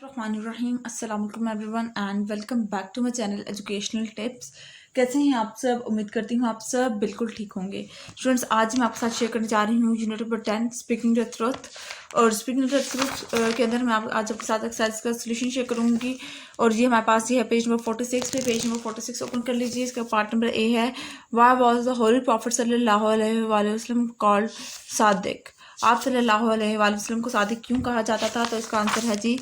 Rahim अस्सलाम वालेकुम everyone and welcome back to my channel educational tips. कैसे हैं आप सब? उम्मीद करती हूँ आप सब बिल्कुल ठीक होंगे। स्टूडेंट्स, आज मैं आपके साथ शेयर करने जा रही हूँ unit number 10 speaking the truth. और स्पीकिंग द ट्रुथ के अंदर मैं आज आपके साथ एक्सरसाइज का सोल्यूशन शेयर करूँगी। और ये हमारे पास ये है पेज नंबर 46 पे। पेज नंबर 46 ओपन कर लीजिए। इसका पार्ट नंबर ए है, why was the holy prophet सल्लल्लाहु अलैहि वसल्लम कॉल्ड सादिक। आप सल्लल्लाहु अलैहि वसल्लम को सादिक क्यों कहा जाता था? तो इसका आंसर है जी,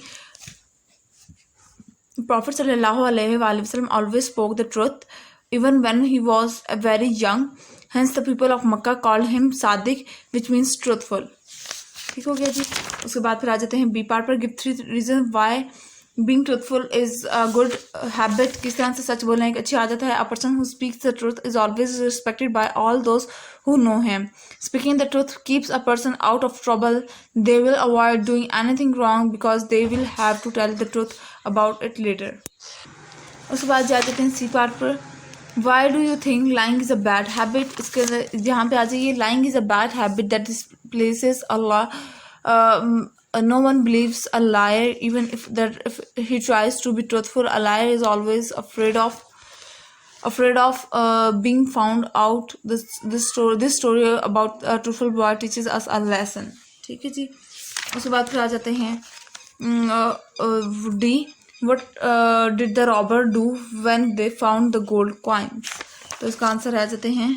Prophet sallallahu alaihi wasallam always spoke the truth, even when he was very young. Hence, the people of Makkah called him Sadiq, which means truthful. ठीक हो गया जी। उसके बाद फिर आ जाते हैं बी पार्ट पर। Give 3 reason why being truthful is a good habit. किस तरह से सच बोलना एक अच्छी आदत है। A person who speaks the truth is always respected by all those who know him. Speaking the truth keeps a person out of trouble. They will avoid doing anything wrong because they will have to tell the truth about it later. उसके बाद जाते हैं C part पर। Why do you think lying is a bad habit? इसके अंदर यहाँ पे आ जाइए। Lying is a bad habit that displaces Allah. No one believes a liar even if he tries to be truthful. A liar is always afraid of being found out. This story about a truthful boy teaches us a lesson. ठीक है जी। उसके बाद फिर आ जाते हैं D. What did the robber do when they found the gold coins? तो इसका आंसर आ जाते हैं,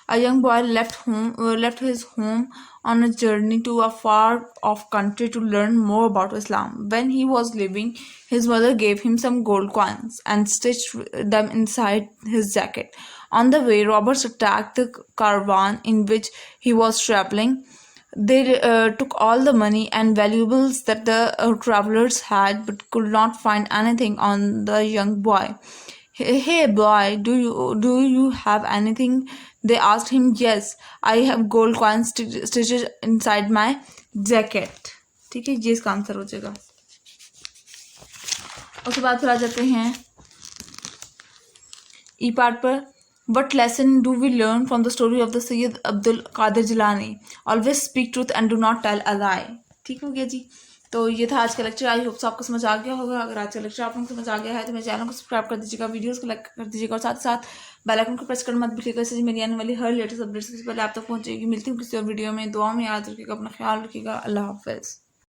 a young boy left his home on a journey to a far off country to learn more about Islam. When he was leaving, his mother gave him some gold coins and stitched them inside his jacket. On the way, robbers attacked the caravan in which he was traveling. They took all the money and valuables that the travelers had, but could not find anything on the young boy. Hey boy, do you have anything? They asked him. Yes, I have gold coins stitched inside my jacket. ठीक है, ये इसका answer हो जाएगा। उसके बाद फिर आ जाते हैं ई पार्ट पर। What lesson do we learn from the story of the Sayyid Abdul Qadir Jilani? Always speak truth and do not tell a lie. ठीक हो गया जी। तो ये था आज का लेक्चर। आई होप आपको समझ आ गया होगा। अगर आज का लेक्चर आप लोगों को समझ आ गया है तो मेरे चैनल को सब्सक्राइब कर दीजिएगा, वीडियोस को लाइक कर दीजिएगा और साथ साथ बेल आइकन को प्रेस करना मत भूलिएगा। इससे मेरी आने वाली हर लेटेस्ट अपडेट्स सबसे पहले आप तक पहुंचेगी। मिलती हूँ किसी और वीडियो में। दुआ में याद रखिएगा, अपना ख्याल रखिएगा। अल्लाह हाफिज़।